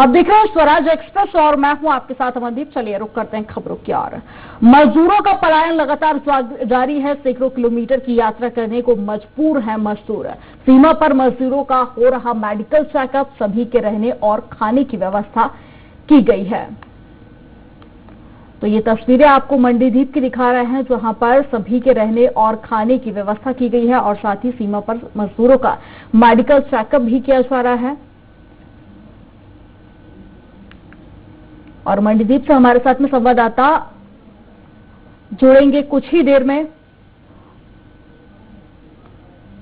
अब देख रहे हैं स्वराज एक्सप्रेस और मैं हूं आपके साथ अमनदीप। चलिए रुक करते हैं खबरों की ओर। मजदूरों का पलायन लगातार जारी है। सैकड़ों किलोमीटर की यात्रा करने को मजबूर है मजदूर। सीमा पर मजदूरों का हो रहा मेडिकल चेकअप, सभी के रहने और खाने की व्यवस्था की गई है। तो ये तस्वीरें आपको मंडीदीप की दिखा रहे हैं, जहां पर सभी के रहने और खाने की व्यवस्था की गई है और साथ ही सीमा पर मजदूरों का मेडिकल चेकअप भी किया जा रहा है। और मंडीदीप से हमारे साथ में संवाददाता जुड़ेंगे कुछ ही देर में,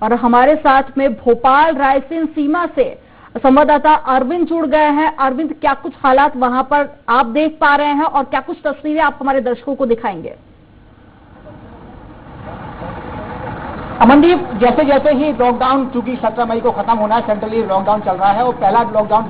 और हमारे साथ में भोपाल रायसेन सीमा से संवाददाता अरविंद जुड़ गए हैं। अरविंद, क्या कुछ हालात वहां पर आप देख पा रहे हैं और क्या कुछ तस्वीरें आप हमारे दर्शकों को दिखाएंगे? अमनदीप, जैसे जैसे ही लॉकडाउन, चूंकि 17 मई को खत्म होना है, सेंट्रली लॉकडाउन चल रहा है और पहला लॉकडाउन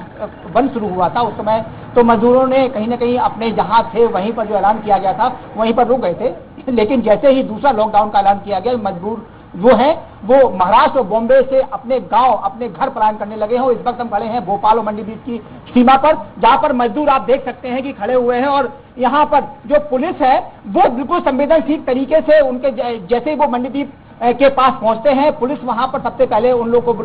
बंद शुरू हुआ था, उस समय तो मजदूरों ने कहीं ना कहीं अपने जहां थे वहीं पर जो ऐलान किया गया था वहीं पर रुक गए थे। लेकिन जैसे ही दूसरा लॉकडाउन का ऐलान किया गया, मजदूर वो है वो महाराष्ट्र और बॉम्बे से अपने गांव, अपने घर पलायन करने लगे हैं। इस वक्त हम खड़े हैं भोपाल और मंडीदीप की सीमा पर, जहां पर मजदूर आप देख सकते हैं कि खड़े हुए हैं और यहाँ पर जो पुलिस है वो बिल्कुल संवेदनशील तरीके से उनके जैसे ही वो मंडीदीप के पास पहुंचते हैं, पुलिस वहां पर सबसे पहले उन लोगों को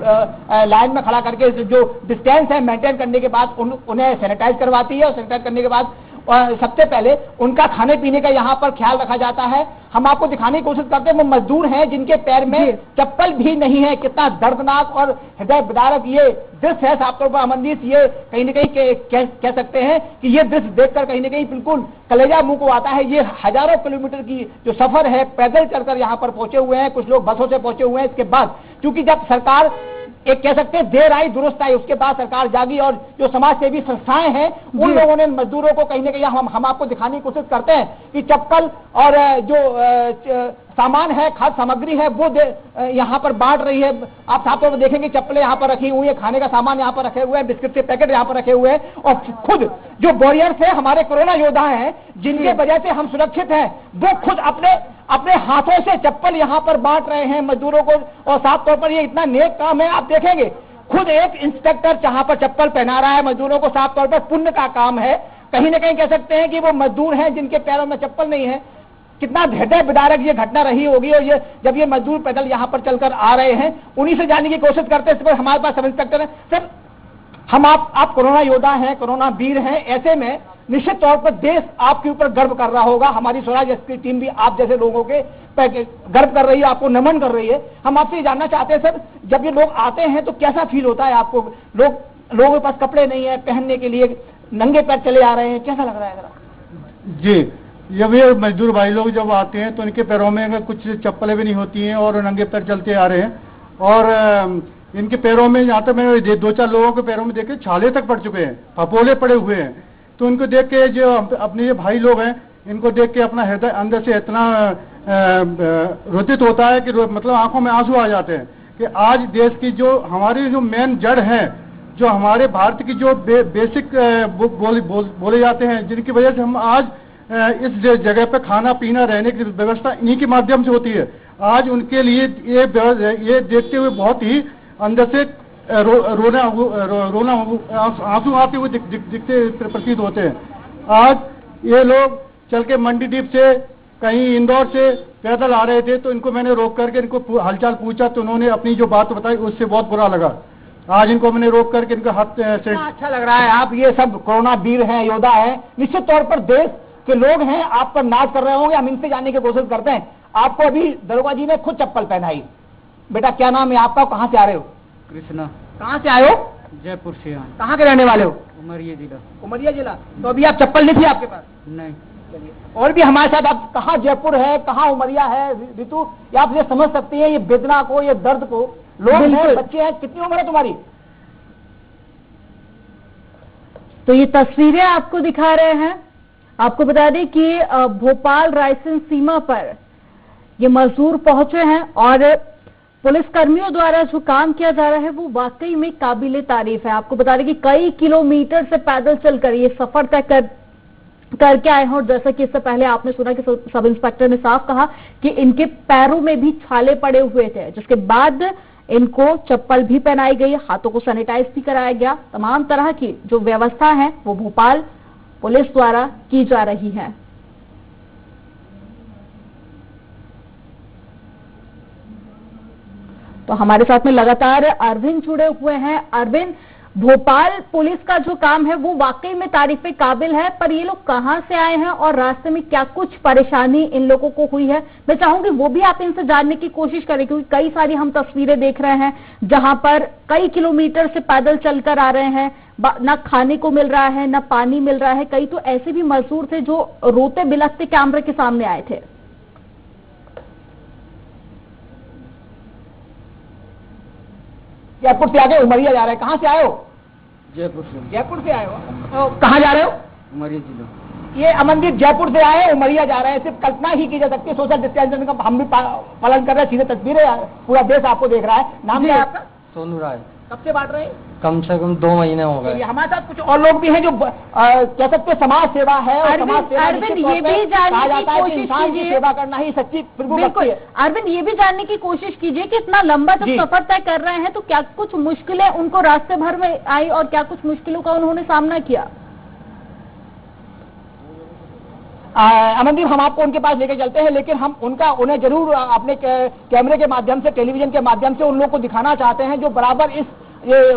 लाइन में खड़ा करके जो डिस्टेंस है मेंटेन करने के बाद उन्हें सैनिटाइज करवाती है और सैनिटाइज करने के बाद सबसे पहले उनका खाने पीने का यहाँ पर ख्याल रखा जाता है। हम आपको दिखाने की कोशिश करते हैं वो मजदूर हैं जिनके पैर में चप्पल भी नहीं है। कितना दर्दनाक और हृदय विदारक ये दृश्य है। साफ तौर पर अमनदीप, ये कहीं न कहीं कह सकते हैं कि ये दृश्य देखकर कहीं न कहीं बिल्कुल कलेजा मुंह को आता है। ये हजारों किलोमीटर की जो सफर है, पैदल चलकर यहाँ पर पहुंचे हुए हैं, कुछ लोग बसों से पहुंचे हुए हैं। इसके बाद क्योंकि जब सरकार एक कह सकते हैं देर आई दुरुस्त आई, उसके बाद सरकार जागी और जो समाज सेवी संस्थाएं हैं उन लोगों ने मजदूरों को कहीं ना कहीं हम आपको दिखाने की कोशिश करते हैं कि चप्पल और जो सामान है, खाद्य सामग्री है, वो यहाँ पर बांट रही है। आप साफ तौर पर देखेंगे चप्पलें यहाँ पर रखी हुई है, खाने का सामान यहाँ पर रखे हुए हैं, बिस्किट के पैकेट यहाँ पर रखे हुए हैं और खुद जो वॉरियर्स है, हमारे कोरोना योद्धा हैं जिनके वजह से हम सुरक्षित हैं, वो खुद अपने हाथों से चप्पल यहाँ पर बांट रहे हैं मजदूरों को। और साफ तौर पर ये इतना नेक काम है। आप देखेंगे खुद एक इंस्पेक्टर जहां पर चप्पल पहना रहा है मजदूरों को, साफ तौर पर पुण्य का काम है। कहीं ना कहीं कह सकते हैं कि वो मजदूर हैं जिनके पैरों में चप्पल नहीं है। कितना हृदय विदारक ये घटना रही होगी। और ये जब ये मजदूर पैदल यहाँ पर चलकर आ रहे हैं, उन्हीं से जानने की कोशिश करते हैं। हमारे पास सब इंस्पेक्टर है। सर, हम आप कोरोना योद्धा हैं, कोरोना वीर हैं, ऐसे में निश्चित तौर पर देश आपके ऊपर गर्व कर रहा होगा। हमारी स्वराज एक्सप्रेस टीम भी आप जैसे लोगों के गर्व कर रही है, आपको नमन कर रही है। हम आपसे जानना चाहते हैं सर, जब ये लोग आते हैं तो कैसा फील होता है आपको? लोगों के पास कपड़े नहीं है पहनने के लिए, नंगे पैर चले आ रहे हैं, कैसा लग रहा है जरा? जी, जब ये मजदूर भाई लोग जब आते हैं तो इनके पैरों में कुछ चप्पलें भी नहीं होती हैं और नंगे पैर चलते आ रहे हैं। और इनके पैरों में, यहाँ तक मैंने 2-4 लोगों के पैरों में देखे छाले तक पड़ चुके हैं, फपोले पड़े हुए हैं। तो इनको देख के जो अपने ये भाई लोग हैं, इनको देख के अपना हृदय अंदर से इतना रोदित होता है कि मतलब आंखों में आंसू आ जाते हैं कि आज देश की जो हमारी जो मेन जड़ है, जो हमारे भारत की जो बेसिक बोले जाते हैं, जिनकी वजह से हम आज इस जगह पे खाना पीना रहने की व्यवस्था इन्हीं के माध्यम से होती है। आज उनके लिए ये देखते हुए बहुत ही अंदर से रोना आंसू आते हुए दिखते प्रतीत होते हैं। आज ये लोग चल के मंडीदीप से, कहीं इंदौर से पैदल आ रहे थे, तो इनको मैंने रोक करके इनको हालचाल पूछा तो उन्होंने अपनी जो बात बताई उससे बहुत बुरा लगा। आज इनको मैंने रोक करके इनका हाथ से अच्छा लग रहा है। आप ये सब कोरोना वीर हैं, योद्धा हैं, निश्चित तौर पर देश के लोग हैं, आप पर नाच कर रहे होंगे। हम इनसे जानने की कोशिश करते हैं। आपको अभी दरोगा जी ने खुद चप्पल पहनाई। बेटा क्या नाम है आपका, कहाँ से आ रहे हो? कृष्णा। कहाँ से आए हो? जयपुर से। कहाँ के रहने वाले हो? उमरिया जिला। उमरिया जिला। तो अभी आप चप्पल नहीं थी आपके पास? नहीं। चलिए, और भी हमारे साथ, आप कहाँ जयपुर है, कहाँ उमरिया है, ऋतु, आप ये समझ सकती हैं ये वेदना को, ये दर्द को। लोग हैं, बच्चे हैं। कितनी उम्र है तुम्हारी? तो ये तस्वीरें आपको दिखा रहे हैं। आपको बता दें कि भोपाल रायसेन सीमा पर ये मजदूर पहुंचे हैं और पुलिस कर्मियों द्वारा जो काम किया जा रहा है वो वाकई में काबिले तारीफ है। आपको बता दें कि कई किलोमीटर से पैदल चलकर ये सफर तय करके आए हैं। और जैसा कि इससे पहले आपने सुना कि सब इंस्पेक्टर ने साफ कहा कि इनके पैरों में भी छाले पड़े हुए थे, जिसके बाद इनको चप्पल भी पहनाई गई, हाथों को सैनिटाइज भी कराया गया। तमाम तरह की जो व्यवस्था है वो भोपाल पुलिस द्वारा की जा रही है। तो हमारे साथ में लगातार अरविंद जुड़े हुए हैं। अरविंद, भोपाल पुलिस का जो काम है वो वाकई में तारीफ काबिल है, पर ये लोग कहां से आए हैं और रास्ते में क्या कुछ परेशानी इन लोगों को हुई है, मैं चाहूंगी वो भी आप इनसे जानने की कोशिश करें, क्योंकि कई सारी हम तस्वीरें देख रहे हैं जहां पर कई किलोमीटर से पैदल चलकर आ रहे हैं, ना खाने को मिल रहा है, ना पानी मिल रहा है। कई तो ऐसे भी मजदूर थे जो रोते बिलखते कैमरे के सामने आए थे। जयपुर से आगे उमरिया जा रहे हैं, कहाँ से आए हो? जयपुर से आए हो। तो कहाँ जा रहे हो? उमरिया जिला। ये अमनदीप जयपुर से आए, उमरिया जा रहे हैं। सिर्फ कल्पना ही की जा सकती है, सोशल डिस्टेंसिंग का हम भी पालन कर रहे हैं। सीधे तस्वीरें, पूरा देश आपको देख रहा है। नाम क्या है आपका? सोनू राय। कब से बांट रहे हैं? कम से कम 2 महीने हो गए। हमारे साथ कुछ और लोग भी हैं जो कह सकते हैं समाज सेवा है, और समाज सेवा अरविंद ये भी जानने की कोशिश कीजिए, सेवा करना ही सच्ची बिल्कुल। अरविंद ये भी जानने की कोशिश कीजिए कि इतना लंबा जब सफर तय कर रहे हैं तो क्या कुछ मुश्किलें उनको रास्ते भर में आई और क्या कुछ मुश्किलों का उन्होंने सामना किया? अमनदीप, हम आपको उनके पास लेके चलते हैं, लेकिन हम उन्हें जरूर अपने कैमरे के माध्यम से, टेलीविजन के माध्यम से उन लोगों को दिखाना चाहते हैं जो बराबर ये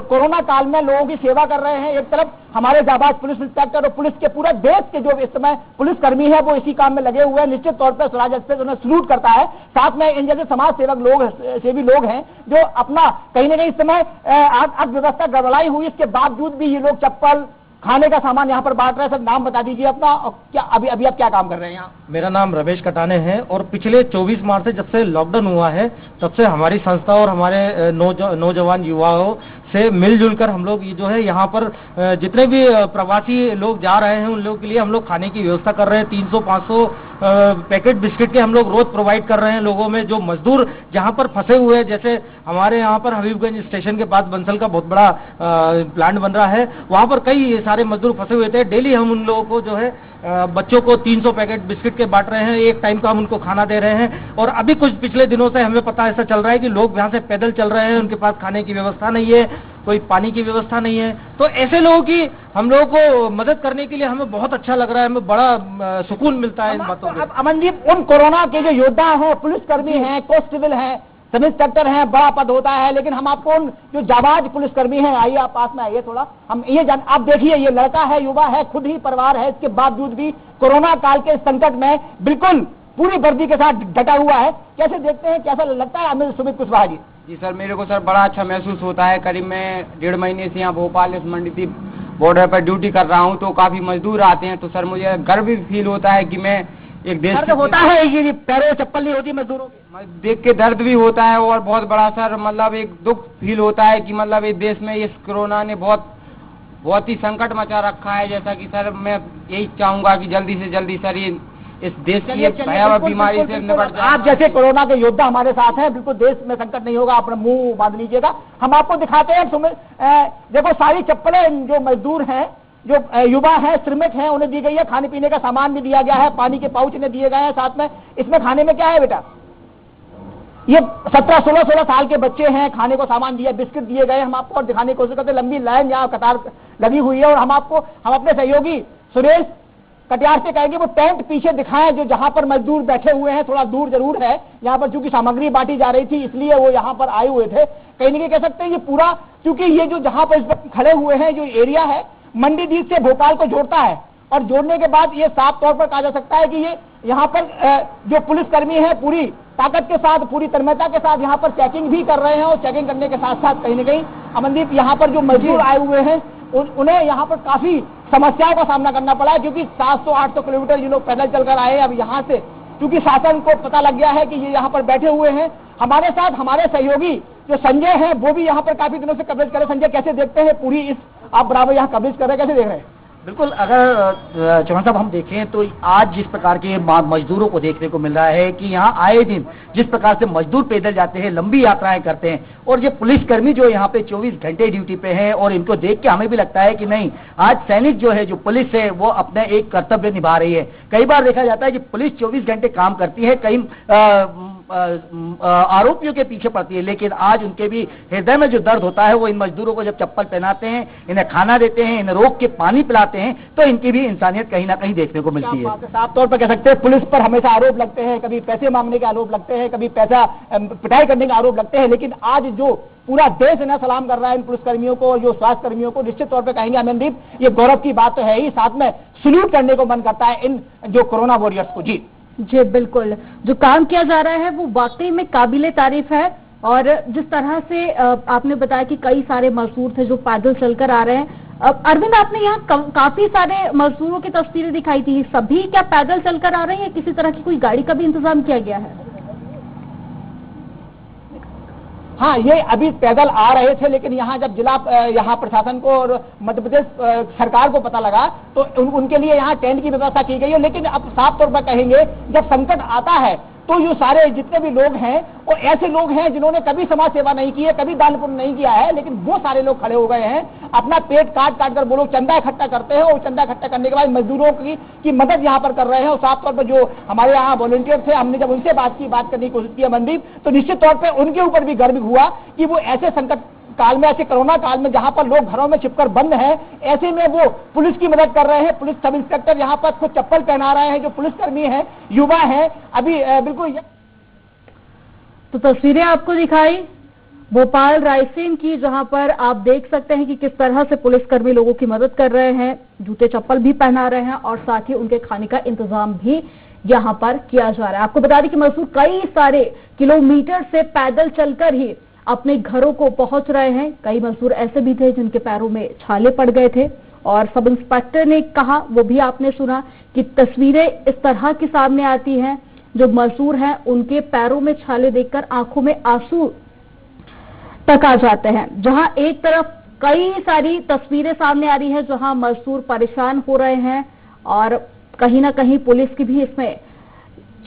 कोरोना काल में लोगों की सेवा कर रहे हैं। एक तरफ हमारे जाबाज पुलिस इंस्पेक्टर और पुलिस के पूरे देश के जो इस समय पुलिसकर्मी है वो इसी काम में लगे हुए हैं। निश्चित तौर पर स्वराज एक्सप्रेस उन्हें सल्यूट करता है। साथ में इन जैसे समाज सेवी लोग हैं जो अपना कहीं न कहीं इस समय अर्थव्यवस्था गड़बड़ाई हुई, इसके बावजूद भी ये लोग चप्पल, खाने का सामान यहाँ पर बांट रहे हैं। सर, नाम बता दीजिए अपना, और क्या अभी आप क्या काम कर रहे हैं यहाँ? मेरा नाम रमेश कटाने है और पिछले 24 मार्च से जब से लॉकडाउन हुआ है तब से हमारी संस्था और हमारे नौजवान युवाओं से मिलजुल कर हम लोग ये जो है यहाँ पर जितने भी प्रवासी लोग जा रहे हैं उन लोगों के लिए हम लोग खाने की व्यवस्था कर रहे हैं। 300-500 पैकेट बिस्किट के हम लोग रोज प्रोवाइड कर रहे हैं लोगों में। जो मजदूर जहाँ पर फंसे हुए हैं, जैसे हमारे यहाँ पर हबीबगंज स्टेशन के पास बंसल का बहुत बड़ा प्लांट बन रहा है, वहाँ पर कई सारे मजदूर फंसे हुए थे। डेली हम उन लोगों को जो है बच्चों को 300 पैकेट बिस्किट के बांट रहे हैं, एक टाइम का हम उनको खाना दे रहे हैं। और अभी कुछ पिछले दिनों से हमें पता ऐसा चल रहा है कि लोग यहाँ से पैदल चल रहे हैं, उनके पास खाने की व्यवस्था नहीं है, कोई पानी की व्यवस्था नहीं है। तो ऐसे लोगों की हम लोगों को मदद करने के लिए हमें बहुत अच्छा लग रहा है, हमें बड़ा सुकून मिलता है इन बातों में। अमनदीप, उन कोरोना के जो योद्धा हैं, पुलिसकर्मी हैं, कांस्टेबल हैं, सब इंस्पेक्टर हैं, बड़ा पद होता है, लेकिन हम आपको उन जो जाबाज पुलिसकर्मी हैं, आइए आप पास में आइए थोड़ा, हम ये आप देखिए, ये लड़का है, युवा है, खुद ही परिवार है, इसके बावजूद भी कोरोना काल के संकट में बिल्कुल पूरी वर्दी के साथ डटा हुआ है। कैसे देखते हैं, कैसा लगता है अमित सुमित कुशवाहा जी? जी सर, मेरे को सर बड़ा अच्छा महसूस होता है। करीब मैं 1.5 महीने से यहाँ भोपाल मंडीदीप बॉर्डर पर ड्यूटी कर रहा हूँ, तो काफी मजदूर आते हैं, तो सर मुझे गर्व भी फील होता है कि मैं एक देश दर्द होता है, ये पैरों चप्पल नहीं होती मजदूरों की, देख के दर्द भी होता है। और बहुत बड़ा सर मतलब एक दुख फील होता है कि मतलब इस देश में इस कोरोना ने बहुत ही संकट मचा रखा है। जैसा कि सर मैं यही चाहूंगा कि जल्दी से जल्दी सर ये इस देश की भयावह बीमारी से निपट जाए। आप जैसे कोरोना के योद्धा हमारे साथ हैं, बिल्कुल देश में संकट नहीं होगा, अपना मुंह बांध लीजिएगा। हम आपको दिखाते हैं। देखो, सारी चप्पलें जो मजदूर हैं, जो युवा हैं, श्रमिक हैं, उन्हें दी गई है। खाने पीने का सामान भी दिया गया है, पानी के पाउच इन्हें दिए गए हैं साथ में। इसमें खाने में क्या है बेटा? ये 17-16 साल के बच्चे हैं, खाने को सामान दिया, बिस्किट दिए गए। हम आपको और दिखाने की कोशिश करते हैं, लंबी लाइन यहाँ कतार लगी हुई है। और हम अपने सहयोगी सुरेश कटियार से कहेंगे वो टेंट पीछे दिखाएं, जो जहां पर मजदूर बैठे हुए हैं। थोड़ा दूर जरूर है, यहाँ पर चूंकि सामग्री बांटी जा रही थी इसलिए वो यहाँ पर आए हुए थे। कहीं न कहीं कह सकते हैं ये पूरा, क्योंकि ये जो जहां पर इस वक्त खड़े हुए हैं, जो एरिया है मंडीदीप से भोपाल को जोड़ता है, और जोड़ने के बाद ये साफ तौर पर कहा जा सकता है कि ये यहाँ पर जो पुलिसकर्मी है पूरी ताकत के साथ, पूरी तन्मयता के साथ यहाँ पर चेकिंग भी कर रहे हैं। और चेकिंग करने के साथ साथ कहीं न कहीं अमनदीप, यहाँ पर जो मजदूर आए हुए हैं उन्हें यहाँ पर काफी समस्याओं का सामना करना पड़ा है, क्योंकि 700-800 किलोमीटर ये लोग पैदल चलकर आए हैं। अब यहाँ से क्योंकि शासन को पता लग गया है कि ये यहाँ पर बैठे हुए हैं। हमारे साथ हमारे सहयोगी जो संजय हैं वो भी यहाँ पर काफी दिनों से कवरेज कर रहे हैं। संजय, कैसे देखते हैं पूरी इस, आप बराबर यहाँ कवरेज कर रहे हैं, कैसे देख रहे हैं? बिल्कुल, अगर चौहान साहब हम देखें तो आज जिस प्रकार के मजदूरों को देखने को मिल रहा है कि यहाँ आए दिन जिस प्रकार से मजदूर पैदल जाते हैं, लंबी यात्राएं करते हैं, और ये पुलिसकर्मी जो यहाँ पे 24 घंटे ड्यूटी पे हैं, और इनको देख के हमें भी लगता है कि नहीं, आज सैनिक जो है, जो पुलिस है, वो अपने एक कर्तव्य निभा रही है। कई बार देखा जाता है कि पुलिस 24 घंटे काम करती है, कई आरोपियों के पीछे पड़ती है, लेकिन आज उनके भी हृदय में जो दर्द होता है वो इन मजदूरों को जब चप्पल पहनाते हैं, इन्हें खाना देते हैं, इन्हें रोक के पानी पिलाते हैं, तो इनकी भी इंसानियत कहीं ना कहीं देखने को मिलती है। साफ तौर पर कह सकते हैं पुलिस पर हमेशा आरोप लगते हैं, कभी पैसे मांगने के आरोप लगते हैं, कभी पैसा पिटाई करने के आरोप लगते हैं, लेकिन आज जो पूरा देश इन्हें सलाम कर रहा है इन पुलिसकर्मियों को और जो स्वास्थ्य कर्मियों को, निश्चित तौर पर कहेंगे अमनदीप, ये गौरव की बात तो है ही, साथ में सल्यूट करने को मन करता है इन जो कोरोना वॉरियर्स को। जी जी बिल्कुल, जो काम किया जा रहा है वो वाकई में काबिले तारीफ है। और जिस तरह से आपने बताया कि कई सारे मजदूर थे जो पैदल चलकर आ रहे हैं, अरविंद आपने यहाँ काफी सारे मजदूरों की तस्वीरें दिखाई थी, सभी क्या पैदल चलकर आ रहे हैं या किसी तरह की कोई गाड़ी का भी इंतजाम किया गया है? हाँ, ये अभी पैदल आ रहे थे, लेकिन यहाँ जब जिला यहाँ प्रशासन को और मध्य प्रदेश सरकार को पता लगा तो उनके लिए यहाँ टेंट की व्यवस्था की गई है। लेकिन अब साफ तौर पर कहेंगे, जब संकट आता है तो ये सारे जितने भी लोग हैं वो ऐसे लोग हैं जिन्होंने कभी समाज सेवा नहीं की है, कभी दान पुण्य नहीं किया है, लेकिन वो सारे लोग खड़े हो गए हैं, अपना पेट काट काट कर वो लोग चंदा इकट्ठा करते हैं और चंदा इकट्ठा करने के बाद मजदूरों की मदद यहाँ पर कर रहे हैं। और साफ तौर पर जो हमारे यहाँ वॉलंटियर थे, हमने जब उनसे बात करने की कोशिश की मनदीप, तो निश्चित तौर पर उनके ऊपर भी गर्व हुआ कि वो ऐसे संकट काल में, ऐसे कोरोना काल में जहां पर लोग घरों में छिपकर बंद हैं, ऐसे में वो पुलिस की मदद कर रहे हैं। पुलिस सब इंस्पेक्टर यहाँ पर खुद चप्पल पहना रहे हैं, जो पुलिसकर्मी हैं, युवा हैं। अभी बिल्कुल तो तस्वीरें आपको दिखाई भोपाल रायसेन की, जहां पर आप देख सकते हैं कि किस तरह से पुलिसकर्मी लोगों की मदद कर रहे हैं, जूते चप्पल भी पहना रहे हैं और साथ ही उनके खाने का इंतजाम भी यहां पर किया जा रहा है। आपको बता दें कि मजदूर कई सारे किलोमीटर से पैदल चलकर ही अपने घरों को पहुंच रहे हैं। कई मजदूर ऐसे भी थे जिनके पैरों में छाले पड़ गए थे और सब इंस्पेक्टर ने कहा, वो भी आपने सुना, कि तस्वीरें इस तरह की सामने आती हैं, जो मजदूर हैं उनके पैरों में छाले देखकर आंखों में आंसू तक आ जाते हैं। जहां एक तरफ कई सारी तस्वीरें सामने आ रही है जहां मजदूर परेशान हो रहे हैं और कहीं ना कहीं पुलिस की भी इसमें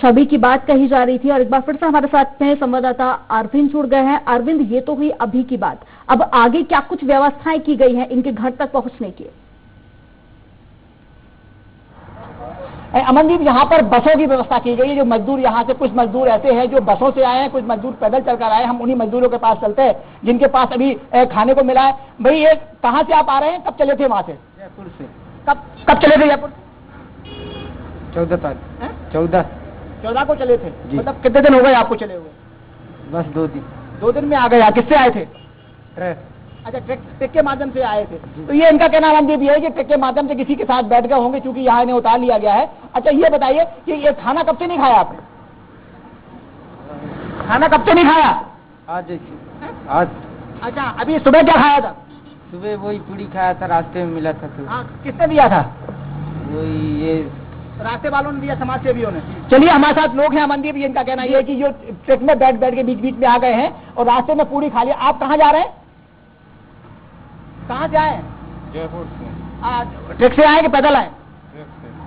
छवि की बात कही जा रही थी। और एक बार फिर से हमारे साथ में संवाददाता अरविंद जुड़ गए हैं। अरविंद, ये तो हुई अभी की बात, अब आगे क्या कुछ व्यवस्थाएं की गई हैं इनके घर तक पहुंचने की? अमनदीप, यहाँ पर बसों की व्यवस्था की गई है। जो मजदूर यहाँ से, कुछ मजदूर ऐसे हैं जो बसों से आए हैं, कुछ मजदूर पैदल चलकर आए हैं। हम उन्हीं मजदूरों के पास चलते हैं जिनके पास अभी खाने को मिला है। भाई, ये कहाँ से आप आ रहे हैं, कब चले थे वहां से? जयपुर से। कब चले थे जयपुर? 14 तारीख। 14 को चले थे। मतलब कितने दिन हो गए आपको चले हुए? बस 2 दिन। 2 दिन में आ गए। किससे आए थे? ट्रक। अच्छा, ट्रक के माध्यम से आए थे। तो ये इनका कहना अमनदीप ये है कि ट्रक के माध्यम से किसी के साथ बैठ गए होंगे, क्योंकि यहाँ इन्हें उतार लिया गया है। अच्छा, ये बताइए कि ये खाना कब से नहीं खाया आपने? खाना कब से नहीं खाया? आज। अच्छा, अभी सुबह क्या खाया था? सुबह वही पूरी खाया था, रास्ते में मिला था। तो हाँ, किसने दिया था? वही ये रास्ते वालों ने दिया, समाज सेवियों ने। चलिए, हमारे साथ लोग हैं अमनदीप, ये इनका कहना ये है कि जो ट्रक में बैठ के बीच में आ गए हैं और रास्ते में पूरी खा लिया। आप कहाँ जा रहे हैं? कहाँ से आए? जयपुर से। ट्रक से आए कि पैदल आए?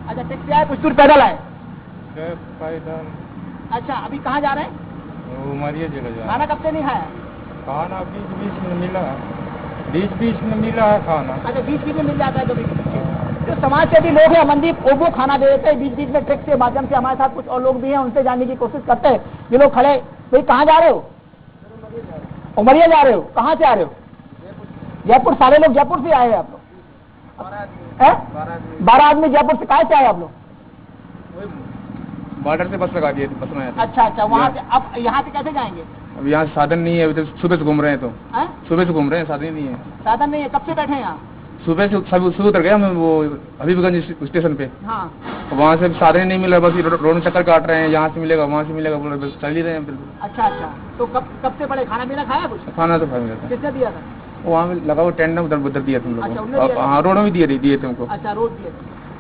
अच्छा, ट्रक से आए, कुछ दूर पैदल आए। अच्छा, अभी कहाँ जा रहे हैं? उमरिया जिला जा रहे हैं। खाना कब से नहीं खाया? खाना बीच में मिला है खाना। अच्छा, बीच में मिल जाता है कभी। जो समाज सेवी लोग हैं अमनदीप, वो खाना दे देते हैं बीच में ट्रक के माध्यम से। हमारे साथ कुछ और लोग भी हैं, उनसे जानने की कोशिश करते हैं। ये लोग खड़े, भाई कहाँ जा रहे हो? उमरिया जा रहे हो। कहाँ से आ रहे हो? जयपुर। सारे लोग जयपुर से आए हैं आप लोग? 12 आदमी जयपुर से। कहाँ से आए आप लोग? बॉर्डर से बस लगा दिए थे, बस में। अच्छा, वहाँ से। अब यहाँ से कैसे जाएंगे? अब यहाँ साधन नहीं है, अभी तो सुबह से घूम रहे हैं। तो सुबह से घूम रहे हैं, साधन नहीं है। साधन नहीं है? कब से बैठे हैं यहाँ? सुबह से सुबह उतर गए हम वो हबीबगंज स्टेशन पे। हाँ। वहाँ से साधन नहीं मिला, बस रोड में चक्कर काट रहे हैं, यहाँ से मिलेगा वहाँ से मिलेगा, बस चल ही रहे हैं बिल्कुल। अच्छा, तो कब से पड़े? खाना पीना खाया कुछ? खाना तो खा मिला था। किसने दिया था? वहाँ में लगा वो टेंट में उधर दिया तुम अच्छा, लोग। हाँ, रोड में दिए थे हमको। अच्छा, रोड दिए।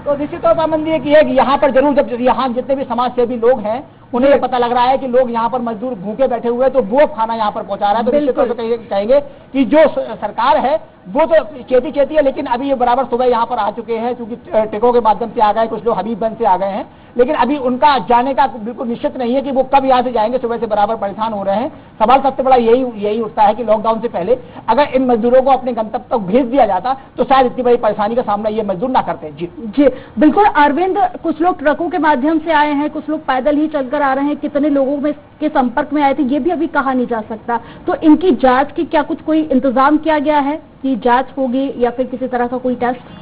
तो निश्चित तौर पर मंदिर की है कि यहाँ पर जरूर, जब यहाँ जितने भी समाज सेवी लोग हैं उन्हें ये पता लग रहा है कि लोग यहाँ पर मजदूर भूखे बैठे हुए हैं, तो वो खाना यहाँ पर पहुँचा रहा है। तो निश्चित तौर पर कहेंगे कि जो सरकार है वो तो चेती है, लेकिन अभी ये बराबर सुबह यहाँ पर आ चुके हैं, क्योंकि ट्रकों के माध्यम से आ गए, कुछ लोग हबीबगंज से आ गए हैं। लेकिन अभी उनका जाने का बिल्कुल निश्चित नहीं है कि वो कब यहाँ से जाएंगे। सुबह से बराबर परेशान हो रहे हैं। सवाल सबसे बड़ा यही उठता है कि लॉकडाउन से पहले अगर इन मजदूरों को अपने गंतव्य तक भेज दिया जाता तो शायद इतनी बड़ी परेशानी का सामना ये मजदूर ना करते। जी बिल्कुल अरविंद, कुछ लोग ट्रकों के माध्यम से आए हैं, कुछ लोग पैदल ही चलकर आ रहे हैं, कितने लोगों में के संपर्क में आए थे ये भी अभी कहा नहीं जा सकता। तो इनकी जांच की क्या कुछ कोई इंतजाम किया गया है कि जांच होगी या फिर किसी तरह का कोई टेस्ट?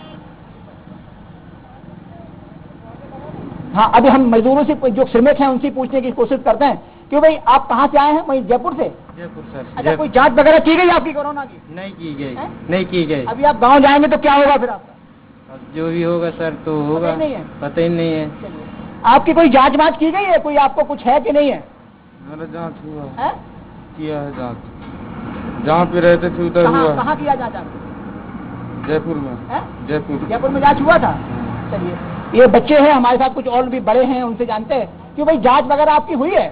हाँ, अभी हम मजदूरों से जो श्रमिक हैं उनसे पूछने की कोशिश करते हैं कि भाई आप कहाँ से आए हैं? वही जयपुर से? जयपुर सर। अच्छा, कोई जांच वगैरह की गई आपकी कोरोना की? नहीं की गई, नहीं की गई। अभी आप गांव जाएंगे तो क्या होगा फिर आपका? जो भी होगा सर तो होगा, पता ही नहीं है। आपकी कोई जांच वाँच की गई है? कोई आपको कुछ है कि नहीं है? मेरा जांच हुआ है, किया है जांच, जहाँ पे रहते थे उधर हुआ। कहाँ किया जांच आपने? जयपुर में। जयपुर में जांच हुआ था। चलिए, ये बच्चे हैं हमारे साथ, कुछ और भी बड़े हैं, उनसे जानते हैं कि भाई जांच वगैरह आपकी हुई है?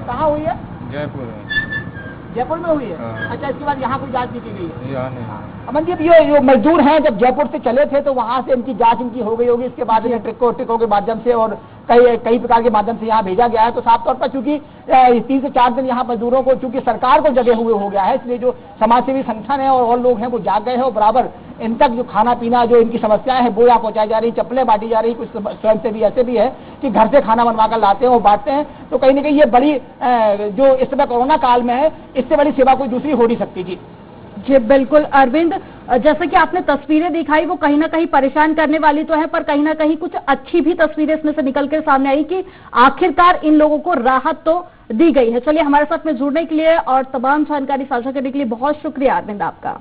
कहाँ हुई है? जयपुर में। जयपुर में हुई है? हाँ। अच्छा, इसके बाद यहाँ कोई जांच नहीं की गई है? नहीं। अमन जी, ये जो मजदूर हैं जब जयपुर से चले थे तो वहाँ से इनकी जांच इनकी हो गई होगी, इसके बाद ये ट्रिकों के माध्यम से और कई प्रकार के माध्यम से यहाँ भेजा गया है। तो साफ तौर पर चूंकि 3 से 4 दिन यहाँ मजदूरों को चूंकि सरकार को जगे हुए हो गया है, इसलिए जो समाजसेवी संगठन है और लोग हैं वो जाग गए हैं और बराबर इन तक जो खाना पीना जो इनकी समस्याएं हैं वो यहाँ पहुंचाई जा रही, चप्पलें बांटी जा रही। कुछ स्वयंसेवी ऐसे भी है कि घर से खाना बनवा कर लाते हैं और बांटते हैं। तो कहीं ना कहीं ये बड़ी जो इस समय कोरोना काल में है, इससे बड़ी सेवा कोई दूसरी हो नहीं सकती। जी बिल्कुल अरविंद, जैसे कि आपने तस्वीरें दिखाई वो कहीं ना कहीं परेशान करने वाली तो है, पर कहीं ना कहीं कुछ अच्छी भी तस्वीरें इसमें से निकल कर सामने आई कि आखिरकार इन लोगों को राहत तो दी गई है। चलिए, हमारे साथ में जुड़ने के लिए और तमाम जानकारी साझा करने के लिए बहुत शुक्रिया अरविंद आपका।